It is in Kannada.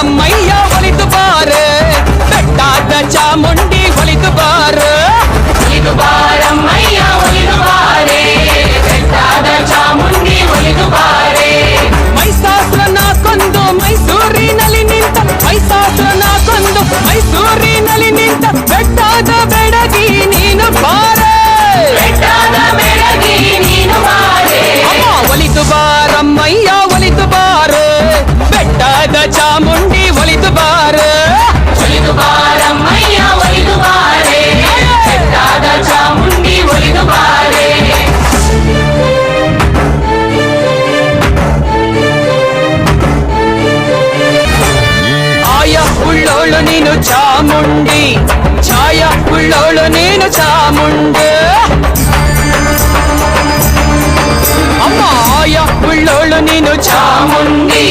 ಬಾರಮ್ಮಯ್ಯ ಒಲಿದು ಬಾರೆ ಬೆಟ್ಟಾದ ಚಾಮುಂಡಿ ಒಲಿದು ಬಾರೆ ಒಲಿದು ಬಾರಮ್ಮಯ್ಯ ಒಲಿದು ಬಾರೆ ಬೆಟ್ಟಾದ ಚಾಮುಂಡಿ ಒಲಿದು ಬಾರೆ ಮೈಸಾಸುರನ ಕೊಂದು ಮೈಸೂರಿನಲ್ಲಿ ನಿಂತ ಮೈಸಾಸುರನ ಕೊಂದು ಮೈಸೂರಿನಲ್ಲಿ ನಿಂತ ಬೆಟ್ಟಾದ ಬೆಡಗಿ ನೀನು ಬಾರೆ ಬೆಟ್ಟಾದ ಬೆಳಗಿ ನೀನು ಬಾರೆ ಅಮ್ಮ ಒಲಿದು ಬಾರಮ್ಮಯ್ಯ ಒಲಿದು ಬಾರೆ ಬೆಟ್ಟಾದ ಚಾಮುಂಡಿ ಒಲಿದು ಬಾರೆ ಒಲಿದು ಬಾರಮ್ಮಯ್ಯ ಒಲಿದು ಬಾರೆ ಬೆಟ್ಟಾದ ಚಾಮುಂಡಿ ಒಲಿದು ಬಾರೆ ಆಯ ಉಳ್ಳೋಳು ನೀನು ಚಾಮುಂಡಿ ಛಾಯ ಉಳ್ಳೋಳು ನೀನು ಚಾಮುಂಡಿ ಅಮ್ಮ ಆಯ ಉಳ್ಳೋಳು ನೀನು ಚಾಮುಂಡಿ